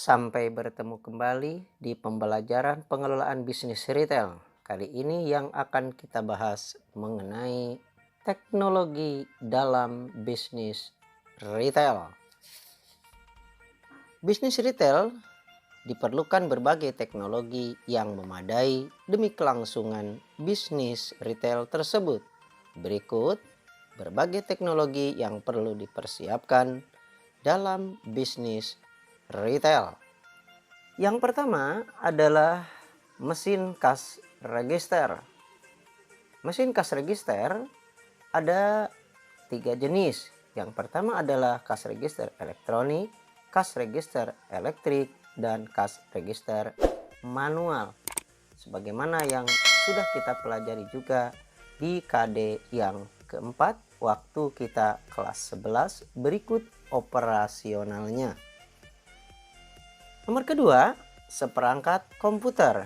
Sampai bertemu kembali di pembelajaran pengelolaan bisnis retail. Kali ini yang akan kita bahas mengenai teknologi dalam bisnis retail. Bisnis retail diperlukan berbagai teknologi yang memadai demi kelangsungan bisnis retail tersebut. Berikut berbagai teknologi yang perlu dipersiapkan dalam bisnis retail. Yang pertama adalah mesin cash register. Mesin cash register ada 3 jenis. Yang pertama adalah cash register elektronik, cash register elektrik, dan cash register manual. Sebagaimana yang sudah kita pelajari juga di KD yang keempat waktu kita kelas 11, berikut operasionalnya. Nomor kedua, seperangkat komputer.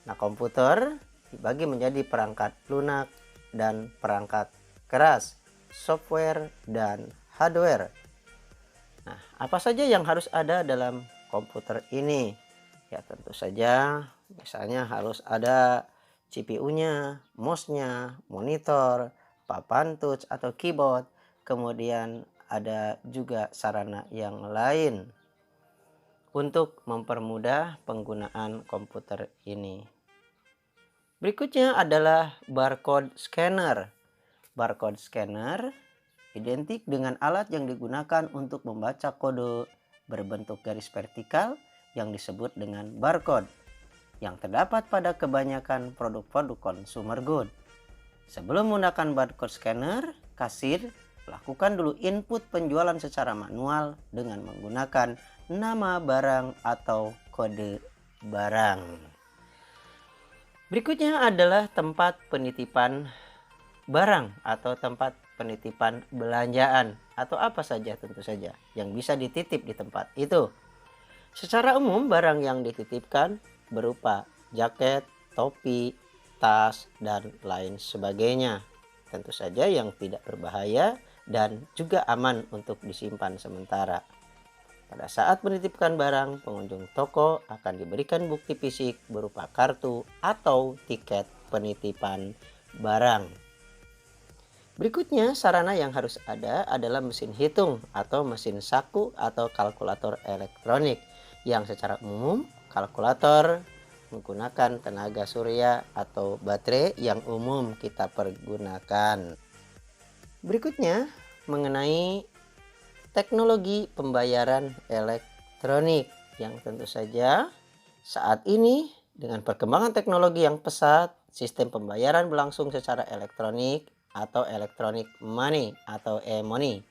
Nah, komputer dibagi menjadi perangkat lunak dan perangkat keras, software dan hardware. Nah, apa saja yang harus ada dalam komputer ini? Ya, tentu saja misalnya harus ada CPU-nya, mouse-nya, monitor, papan touch atau keyboard, kemudian ada juga sarana yang lain untuk mempermudah penggunaan komputer ini. Berikutnya adalah barcode scanner. Barcode scanner identik dengan alat yang digunakan untuk membaca kode berbentuk garis vertikal yang disebut dengan barcode, yang terdapat pada kebanyakan produk-produk consumer good. Sebelum menggunakan barcode scanner, kasir lakukan dulu input penjualan secara manual dengan menggunakan nama barang atau kode barang. Berikutnya adalah tempat penitipan barang atau tempat penitipan belanjaan atau apa saja tentu saja yang bisa dititip di tempat itu. Secara umum barang yang dititipkan berupa jaket, topi, tas, dan lain sebagainya. Tentu saja yang tidak berbahaya dan juga aman untuk disimpan sementara. Pada saat menitipkan barang, pengunjung toko akan diberikan bukti fisik berupa kartu atau tiket penitipan barang. Berikutnya, sarana yang harus ada adalah mesin hitung atau mesin saku atau kalkulator elektronik, yang secara umum kalkulator menggunakan tenaga surya atau baterai yang umum kita pergunakan. Berikutnya mengenai teknologi pembayaran elektronik, yang tentu saja saat ini dengan perkembangan teknologi yang pesat, sistem pembayaran berlangsung secara elektronik atau electronic money atau e-money.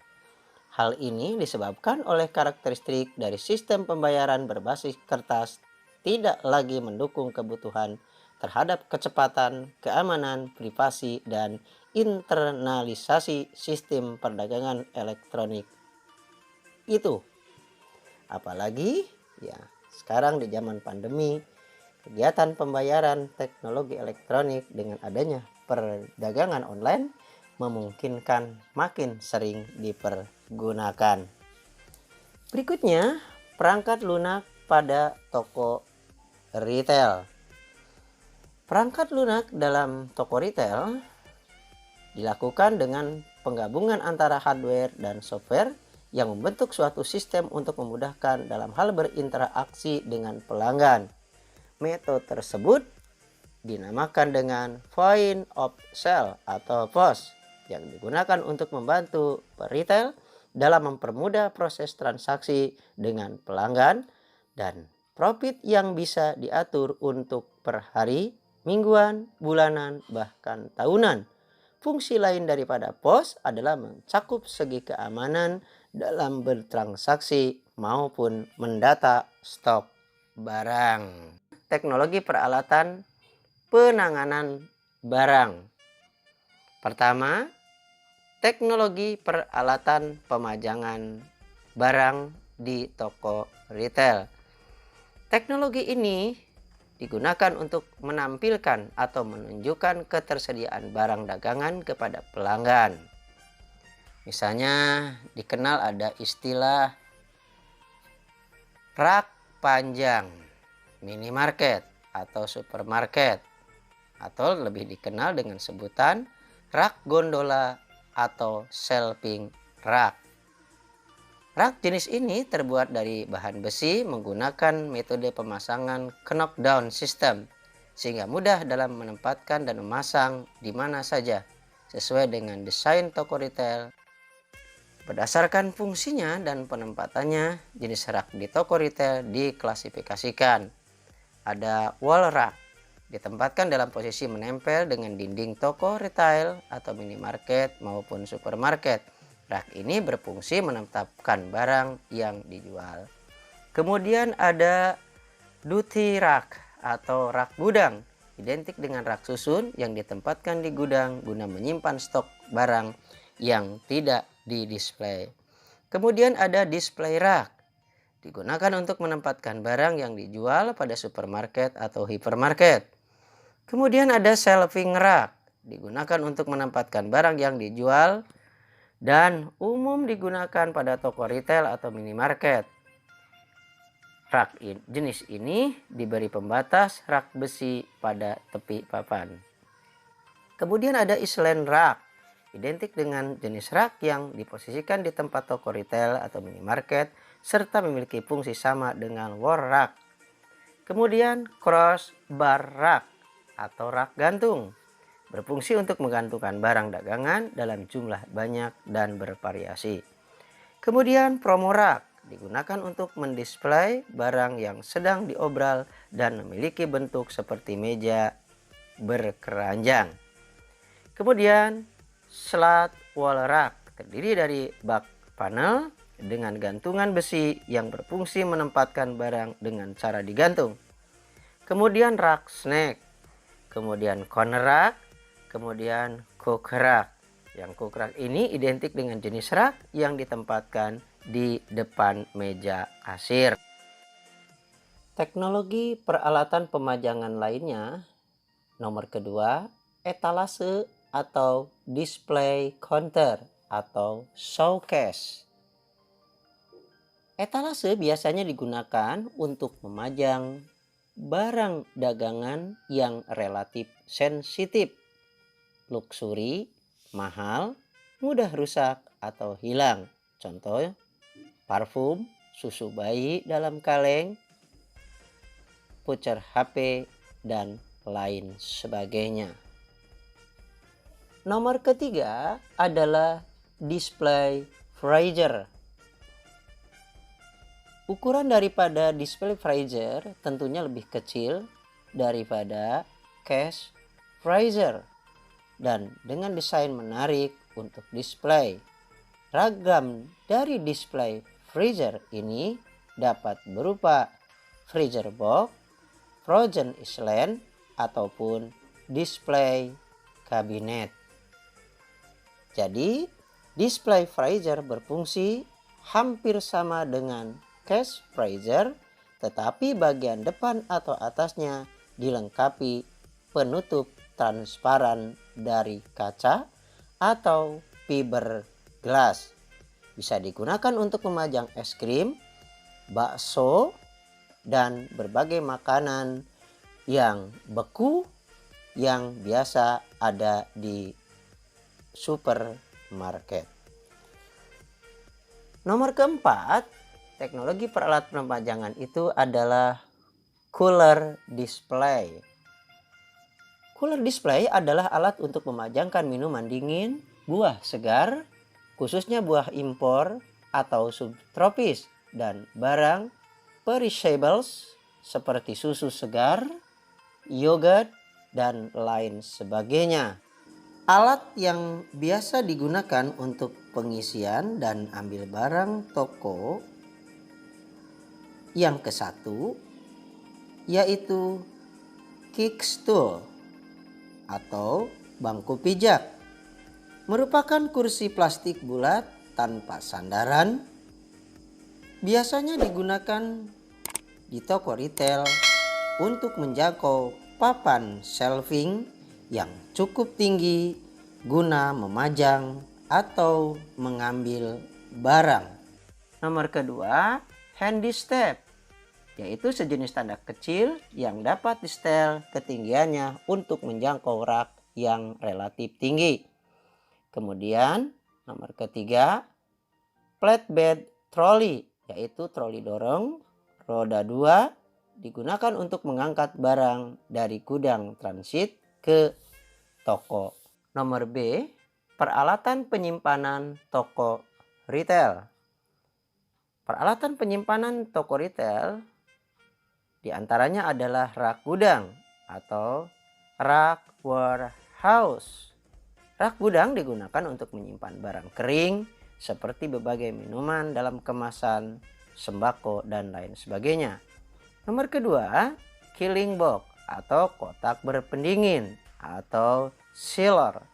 Hal ini disebabkan oleh karakteristik dari sistem pembayaran berbasis kertas tidak lagi mendukung kebutuhan terhadap kecepatan, keamanan, privasi, dan internalisasi sistem perdagangan elektronik itu. Apalagi ya sekarang di zaman pandemi, kegiatan pembayaran teknologi elektronik dengan adanya perdagangan online memungkinkan makin sering dipergunakan. Berikutnya, perangkat lunak pada toko retail. Perangkat lunak dalam toko retail dilakukan dengan penggabungan antara hardware dan software yang membentuk suatu sistem untuk memudahkan dalam hal berinteraksi dengan pelanggan. Metode tersebut dinamakan dengan point of sale atau POS, yang digunakan untuk membantu retail dalam mempermudah proses transaksi dengan pelanggan dan profit yang bisa diatur untuk per hari, mingguan, bulanan, bahkan tahunan. Fungsi lain daripada POS adalah mencakup segi keamanan dalam bertransaksi maupun mendata stok barang. Teknologi peralatan penanganan barang. Pertama, teknologi peralatan pemajangan barang di toko retail. Teknologi ini digunakan untuk menampilkan atau menunjukkan ketersediaan barang dagangan kepada pelanggan. Misalnya dikenal ada istilah rak panjang, minimarket atau supermarket, atau lebih dikenal dengan sebutan rak gondola atau shelving rak. Rak jenis ini terbuat dari bahan besi menggunakan metode pemasangan knockdown system, sehingga mudah dalam menempatkan dan memasang di mana saja sesuai dengan desain toko retail. Berdasarkan fungsinya dan penempatannya, jenis rak di toko retail diklasifikasikan. Ada wall rack, ditempatkan dalam posisi menempel dengan dinding toko retail atau minimarket maupun supermarket. Rak ini berfungsi menetapkan barang yang dijual. Kemudian ada duty rack atau rak gudang, identik dengan rak susun yang ditempatkan di gudang guna menyimpan stok barang yang tidak di-display. Kemudian ada display rack, digunakan untuk menempatkan barang yang dijual pada supermarket atau hypermarket. Kemudian ada shelving rack, digunakan untuk menempatkan barang yang dijual dan umum digunakan pada toko retail atau minimarket. Rak jenis ini diberi pembatas rak besi pada tepi papan. Kemudian ada island rack, identik dengan jenis rak yang diposisikan di tempat toko retail atau minimarket serta memiliki fungsi sama dengan wall rack. Kemudian crossbar rack atau rak gantung, berfungsi untuk menggantungkan barang dagangan dalam jumlah banyak dan bervariasi. Kemudian promo rack, digunakan untuk mendisplay barang yang sedang diobral dan memiliki bentuk seperti meja berkeranjang. Kemudian slat wall rack, terdiri dari bak panel dengan gantungan besi yang berfungsi menempatkan barang dengan cara digantung. Kemudian rak snack, kemudian corner rack, kemudian cook rack. Yang cook rack ini identik dengan jenis rak yang ditempatkan di depan meja kasir. Teknologi peralatan pemajangan lainnya, nomor kedua, etalase atau display counter atau showcase. Etalase biasanya digunakan untuk memajang barang dagangan yang relatif sensitif, luksuri, mahal, mudah rusak atau hilang. Contoh, parfum, susu bayi dalam kaleng, voucher HP, dan lain sebagainya. Nomor ketiga adalah display freezer. Ukuran daripada display freezer tentunya lebih kecil daripada cash freezer dan dengan desain menarik untuk display. Ragam dari display freezer ini dapat berupa freezer box, frozen island, ataupun display kabinet. Jadi, display freezer berfungsi hampir sama dengan cash freezer, tetapi bagian depan atau atasnya dilengkapi penutup transparan dari kaca atau fiberglass. Bisa digunakan untuk memajang es krim, bakso, dan berbagai makanan yang beku yang biasa ada di supermarket. Nomor keempat, teknologi peralatan pemajangan itu adalah cooler display. Cooler display adalah alat untuk memajangkan minuman dingin, buah segar, khususnya buah impor atau subtropis, dan barang perishables seperti susu segar, yogurt, dan lain sebagainya. Alat yang biasa digunakan untuk pengisian dan ambil barang toko yang ke-1 yaitu kickstool atau bangku pijak. Merupakan kursi plastik bulat tanpa sandaran. Biasanya digunakan di toko retail untuk menjangkau papan shelving yang cukup tinggi guna memajang atau mengambil barang. Nomor kedua, handy step yaitu sejenis tanda kecil yang dapat disetel ketinggiannya untuk menjangkau rak yang relatif tinggi. Kemudian nomor ketiga, flatbed trolley, yaitu troli dorong roda 2 digunakan untuk mengangkat barang dari gudang transit ke toko. Nomor B, peralatan penyimpanan toko retail. Peralatan penyimpanan toko retail diantaranya adalah rak gudang atau rak warehouse. Rak gudang digunakan untuk menyimpan barang kering seperti berbagai minuman dalam kemasan, sembako, dan lain sebagainya. Nomor kedua, cooling box atau kotak berpendingin atau chiller.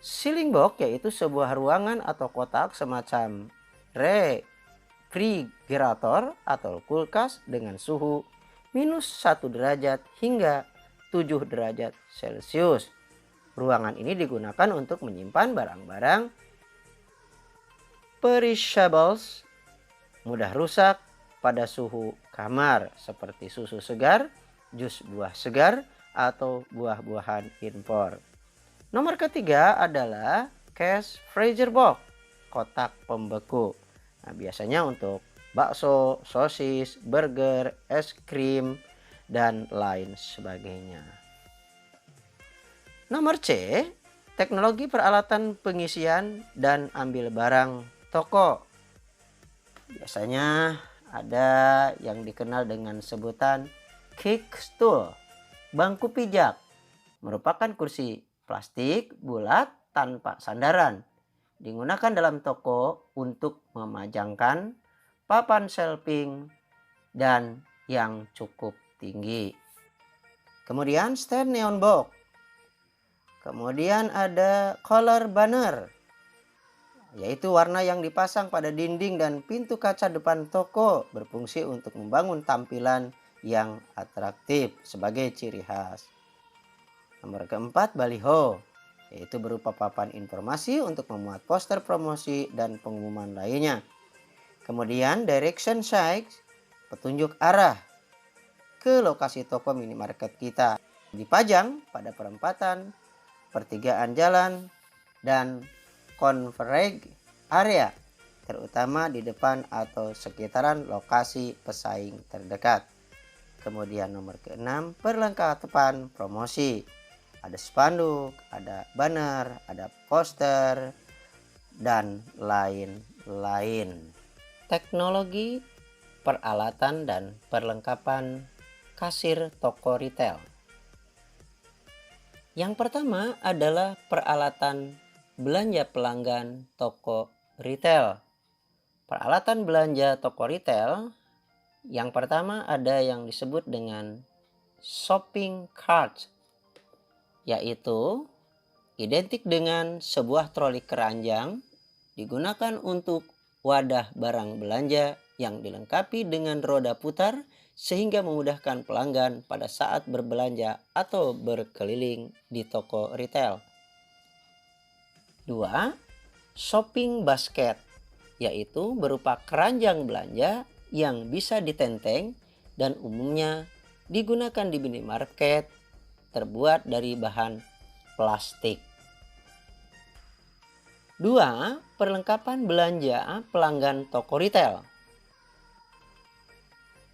Chilling box yaitu sebuah ruangan atau kotak semacam refrigerator atau kulkas dengan suhu -1 derajat hingga 7 derajat Celcius. Ruangan ini digunakan untuk menyimpan barang-barang perishables, mudah rusak pada suhu kamar seperti susu segar, jus buah segar, atau buah-buahan impor. Nomor ketiga adalah cash freezer box, kotak pembeku. Nah, biasanya untuk bakso, sosis, burger, es krim, dan lain sebagainya. Nomor C, teknologi peralatan pengisian dan ambil barang toko. Biasanya ada yang dikenal dengan sebutan kick stool, bangku pijak, merupakan kursi plastik bulat tanpa sandaran. Digunakan dalam toko untuk memajangkan papan shelving dan yang cukup tinggi. Kemudian stand neon box. Kemudian ada color banner, yaitu warna yang dipasang pada dinding dan pintu kaca depan toko, berfungsi untuk membangun tampilan yang atraktif sebagai ciri khas. Nomor keempat, baliho, yaitu berupa papan informasi untuk memuat poster promosi dan pengumuman lainnya. Kemudian direction signs, petunjuk arah ke lokasi toko minimarket kita, dipajang pada perempatan, pertigaan jalan, dan converge area, terutama di depan atau sekitaran lokasi pesaing terdekat. Kemudian nomor keenam, perlengkapan promosi. Ada spanduk, ada banner, ada poster, dan lain-lain. Teknologi, peralatan, dan perlengkapan kasir toko retail. Yang pertama adalah peralatan belanja pelanggan toko retail. Peralatan belanja toko retail yang pertama ada yang disebut dengan shopping cart, yaitu identik dengan sebuah troli keranjang digunakan untuk wadah barang belanja yang dilengkapi dengan roda putar sehingga memudahkan pelanggan pada saat berbelanja atau berkeliling di toko retail. 2. Shopping basket, yaitu berupa keranjang belanja yang bisa ditenteng dan umumnya digunakan di minimarket, terbuat dari bahan plastik. 2. Perlengkapan belanja pelanggan toko retail.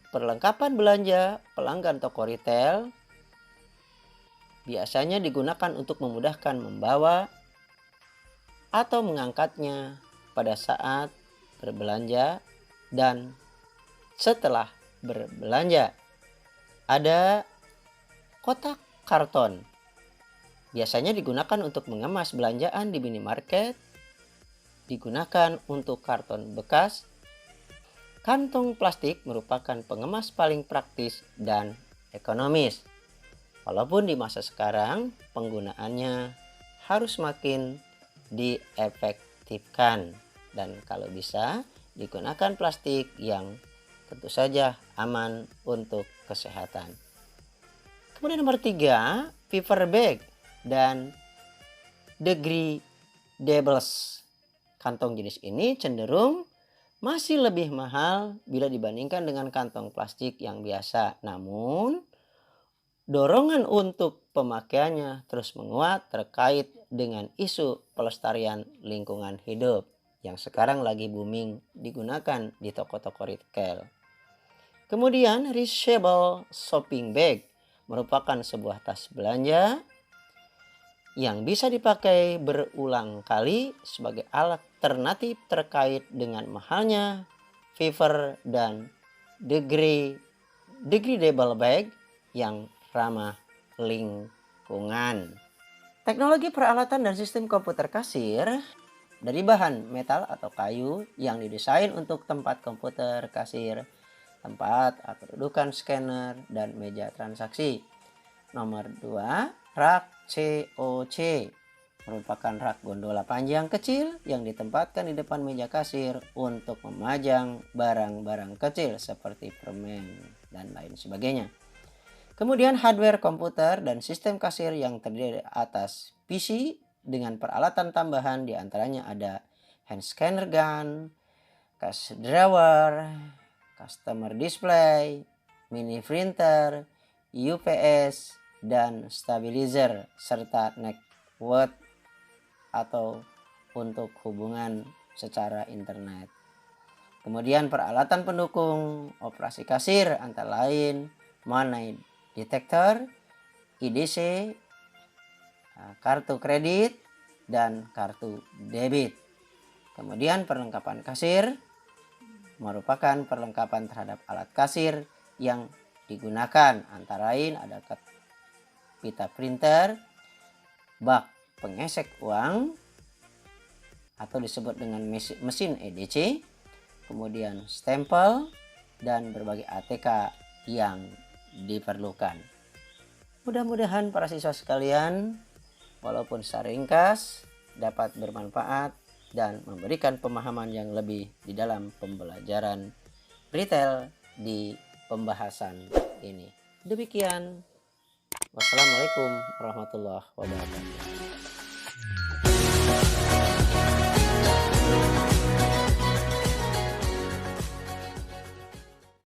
Perlengkapan belanja pelanggan toko retail biasanya digunakan untuk memudahkan membawa atau mengangkatnya pada saat berbelanja dan setelah berbelanja. Ada kotak karton, biasanya digunakan untuk mengemas belanjaan di minimarket, digunakan untuk karton bekas. Kantong plastik merupakan pengemas paling praktis dan ekonomis. Walaupun di masa sekarang penggunaannya harus makin diefektifkan dan kalau bisa digunakan plastik yang tentu saja aman untuk kesehatan. Kemudian nomor 3, paper bag dan degradables. Kantong jenis ini cenderung masih lebih mahal bila dibandingkan dengan kantong plastik yang biasa. Namun, dorongan untuk pemakaiannya terus menguat terkait dengan isu pelestarian lingkungan hidup yang sekarang lagi booming digunakan di toko-toko retail. Kemudian, reusable shopping bag merupakan sebuah tas belanja yang bisa dipakai berulang kali sebagai alternatif terkait dengan mahalnya fiber dan degradable bag yang ramah lingkungan. Teknologi peralatan dan sistem komputer kasir dari bahan metal atau kayu yang didesain untuk tempat komputer kasir, tempat atau kedudukan scanner, dan meja transaksi. Nomor 2, rak COC merupakan rak gondola panjang kecil yang ditempatkan di depan meja kasir untuk memajang barang-barang kecil seperti permen dan lain sebagainya. Kemudian hardware komputer dan sistem kasir yang terdiri atas PC dengan peralatan tambahan, diantaranya ada hand scanner gun, cash drawer, customer display, mini printer, UPS, dan stabilizer, serta network atau untuk hubungan secara internet. Kemudian peralatan pendukung operasi kasir antara lain money detector, IDC, kartu kredit, dan kartu debit. Kemudian perlengkapan kasir merupakan perlengkapan terhadap alat kasir yang digunakan, antara lain ada pita printer, bak pengesek uang atau disebut dengan mesin EDC, kemudian stempel, dan berbagai ATK yang diperlukan. Mudah-mudahan para siswa sekalian, walaupun secara ringkas, dapat bermanfaat dan memberikan pemahaman yang lebih di dalam pembelajaran retail di pembahasan ini. Demikian. Wassalamualaikum warahmatullahi wabarakatuh.